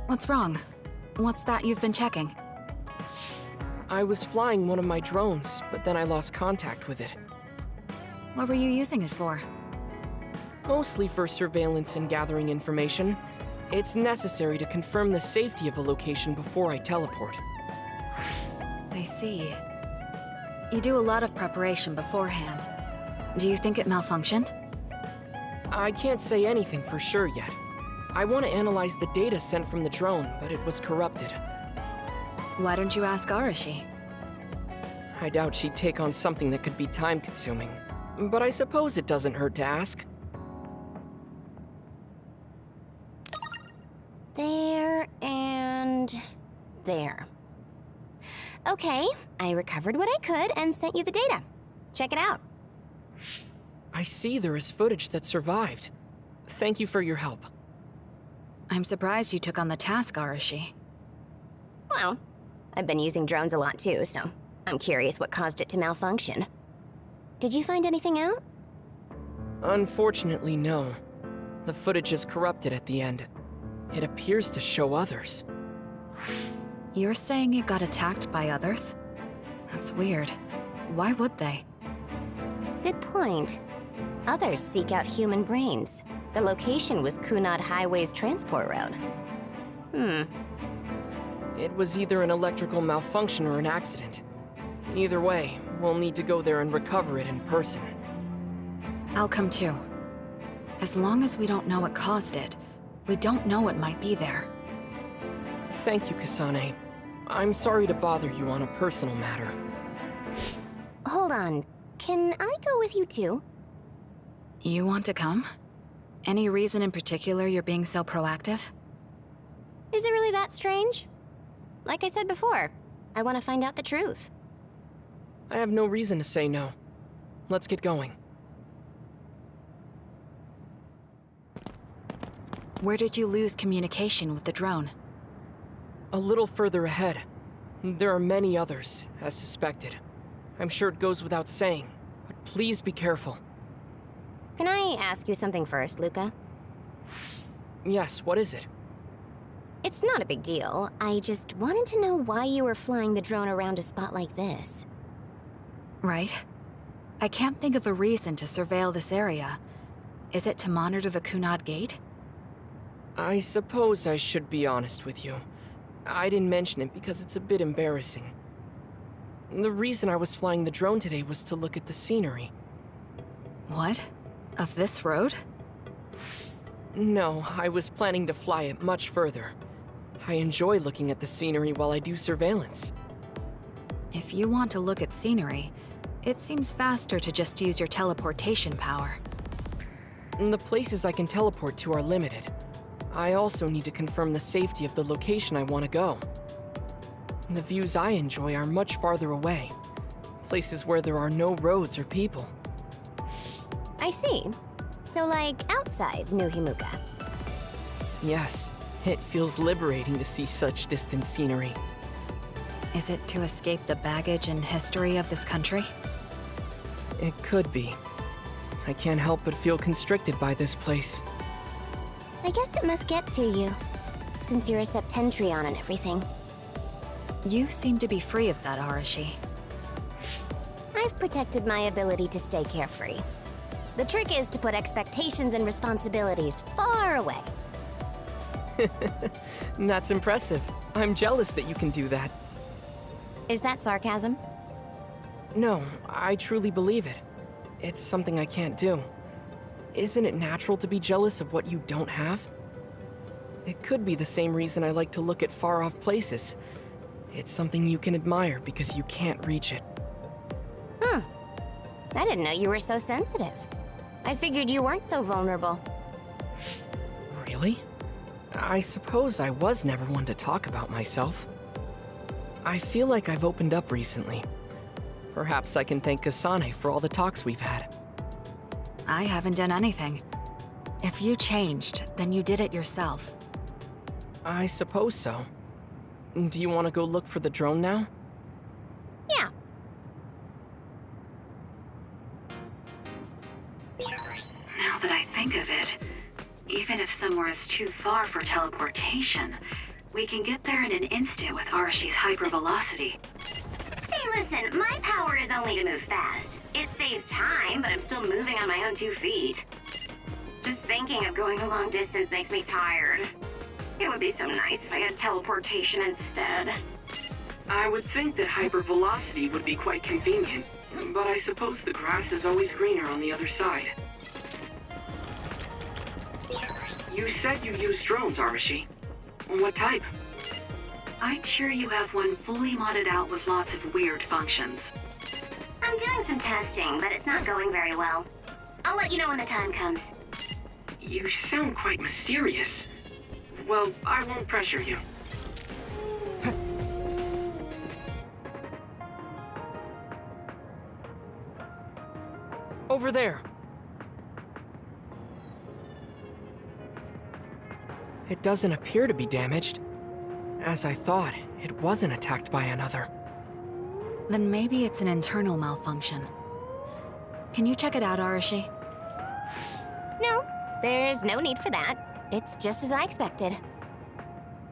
What's wrong? What's that you've been checking? I was flying one of my drones, but then I lost contact with it. What were you using it for? Mostly for surveillance and gathering information. It's necessary to confirm the safety of a location before I teleport. I see. You do a lot of preparation beforehand. Do you think it malfunctioned? I can't say anything for sure yet. I want to analyze the data sent from the drone, but it was corrupted. Why don't you ask Arashi? I doubt she'd take on something that could be time-consuming. But I suppose it doesn't hurt to ask. There and there. Okay, I recovered what I could and sent you the data. Check it out. I see there is footage that survived. Thank you for your help. I'm surprised you took on the task, Arashi. Well, I've been using drones a lot too, so I'm curious what caused it to malfunction. Did you find anything out? Unfortunately, no. The footage is corrupted at the end. It appears to show others. You're saying it got attacked by others? That's weird. Why would they? Good point. Others seek out human brains. The location was Kunad Highway's transport route. It was either an electrical malfunction or an accident. Either way, we'll need to go there and recover it in person. I'll come too. As long as we don't know what caused it, we don't know what might be there. Thank you, Kasane. I'm sorry to bother you on a personal matter. Hold on. Can I go with you too? You want to come? Any reason in particular you're being so proactive? Is it really that strange? Like I said before, I want to find out the truth. I have no reason to say no. Let's get going. Where did you lose communication with the drone? A little further ahead. There are many others, as suspected. I'm sure it goes without saying, but please be careful. Can I ask you something first, Luka? Yes, what is it? It's not a big deal. I just wanted to know why you were flying the drone around a spot like this. Right. I can't think of a reason to surveil this area. Is it to monitor the Kunad Gate? I suppose I should be honest with you. I didn't mention it because it's a bit embarrassing. The reason I was flying the drone today was to look at the scenery. What? Of this road? No, I was planning to fly it much further. I enjoy looking at the scenery while I do surveillance. If you want to look at scenery, it seems faster to just use your teleportation power. The places I can teleport to are limited. I also need to confirm the safety of the location I want to go. The views I enjoy are much farther away. Places where there are no roads or people. I see. So like outside New Himuka. Yes, it feels liberating to see such distant scenery. Is it to escape the baggage and history of this country? It could be. I can't help but feel constricted by this place. I guess it must get to you, since you're a Septentrion and everything. You seem to be free of that, Arashi. I've protected my ability to stay carefree. The trick is to put expectations and responsibilities far away. That's impressive. I'm jealous that you can do that. Is that sarcasm? No, I truly believe it. It's something I can't do. Isn't it natural to be jealous of what you don't have? It could be the same reason I like to look at far-off places. It's something you can admire because you can't reach it. I didn't know you were so sensitive. I figured you weren't so vulnerable. Really? I suppose I was never one to talk about myself. I feel like I've opened up recently. Perhaps I can thank Kasane for all the talks we've had. I haven't done anything. If you changed, then you did it yourself. I suppose so. Do you want to go look for the drone now? Yeah. Now that I think of it, Even if somewhere is too far for teleportation, we can get there in an instant with Arashi's hypervelocity. Hey, listen, my power is only to move fast. It saves time, but I'm still moving on my own 2 feet. Just thinking of going a long distance makes me tired. It would be so nice if I had teleportation instead. I would think that hypervelocity would be quite convenient, but I suppose the grass is always greener on the other side. You said you use drones, Arashi. What type? I'm sure you have one fully modded out with lots of weird functions. I'm doing some testing, but it's not going very well. I'll let you know when the time comes. You sound quite mysterious. Well, I won't pressure you. Over there. It doesn't appear to be damaged. As I thought, it wasn't attacked by another. Then maybe it's an internal malfunction. Can you check it out, Arashi? No, there's no need for that. It's just as I expected.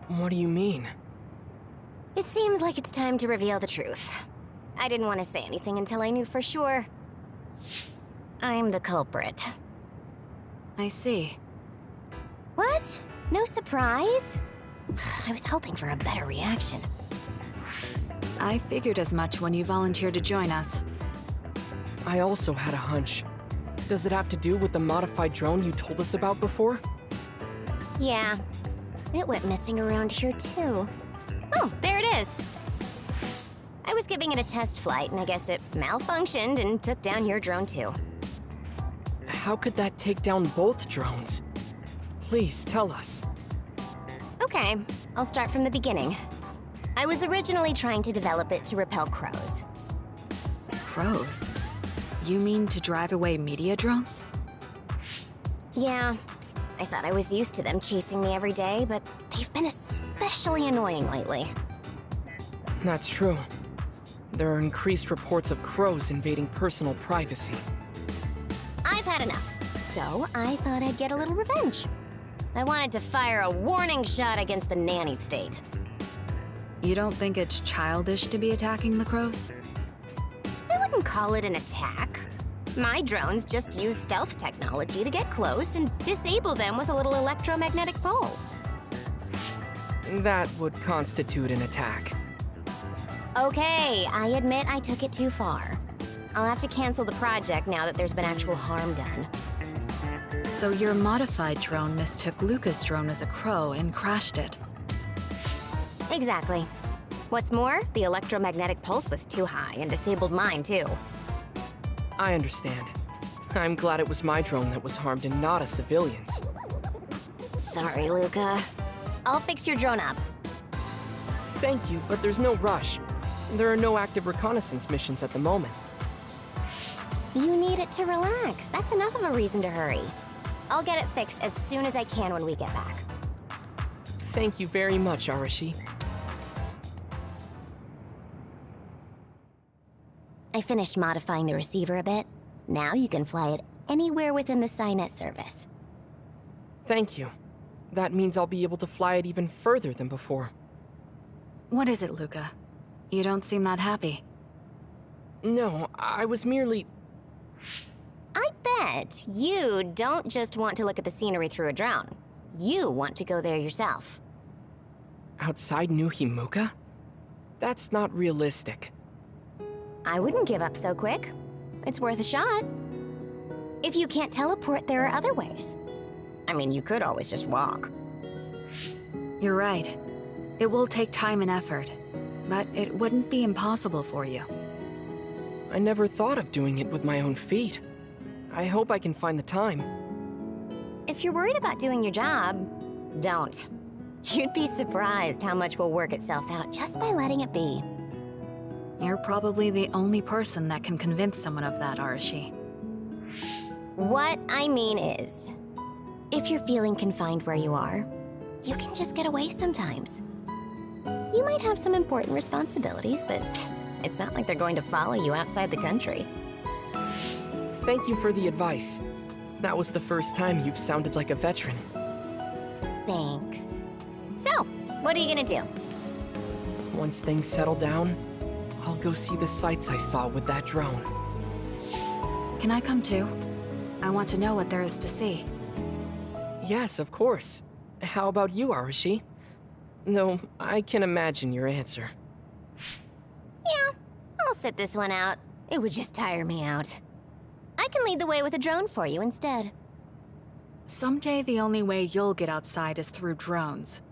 What do you mean? It seems like it's time to reveal the truth. I didn't want to say anything until I knew for sure. I'm the culprit. I see. What? No surprise? I was hoping for a better reaction. I figured as much when you volunteered to join us. I also had a hunch. Does it have to do with the modified drone you told us about before? Yeah. It went missing around here too. Oh, there it is. I was giving it a test flight, and I guess it malfunctioned and took down your drone too. How could that take down both drones? Please tell us. Okay, I'll start from the beginning. I was originally trying to develop it to repel crows. Crows? You mean to drive away media drones? Yeah, I thought I was used to them chasing me every day, but they've been especially annoying lately. That's true. There are increased reports of crows invading personal privacy. I've had enough, so I thought I'd get a little revenge. I wanted to fire a warning shot against the nanny state. You don't think it's childish to be attacking the crows? I wouldn't call it an attack. My drones just use stealth technology to get close and disable them with a little electromagnetic pulse. That would constitute an attack. Okay, I admit I took it too far. I'll have to cancel the project now that there's been actual harm done. So your modified drone mistook Luka's drone as a crow and crashed it. Exactly. What's more, the electromagnetic pulse was too high and disabled mine too. I understand. I'm glad it was my drone that was harmed and not a civilian's. Sorry, Luka. I'll fix your drone up. Thank you, but there's no rush. There are no active reconnaissance missions at the moment. You need it to relax. That's enough of a reason to hurry. I'll get it fixed as soon as I can when we get back. Thank you very much, Arashi. I finished modifying the receiver a bit. Now you can fly it anywhere within the Skynet service. Thank you. That means I'll be able to fly it even further than before. What is it, Luka? You don't seem that happy. No, I was merely... I bet you don't just want to look at the scenery through a drone. You want to go there yourself. Outside New Himuka? That's not realistic. I wouldn't give up so quick. It's worth a shot. If you can't teleport, there are other ways. I mean, you could always just walk. You're right. It will take time and effort, but it wouldn't be impossible for you. I never thought of doing it with my own feet. I hope I can find the time. If you're worried about doing your job, don't. You'd be surprised how much will work itself out just by letting it be. You're probably the only person that can convince someone of that, Arashi. What I mean is, if you're feeling confined where you are, you can just get away sometimes. You might have some important responsibilities, but it's not like they're going to follow you outside the country. Thank you for the advice. That was the first time you've sounded like a veteran. Thanks. So, what are you gonna do? Once things settle down, I'll go see the sights I saw with that drone. Can I come too? I want to know what there is to see. Yes, of course. How about you, Arashi? Though, I can imagine your answer. Yeah, I'll sit this one out. It would just tire me out. I can lead the way with a drone for you instead. Someday the only way you'll get outside is through drones.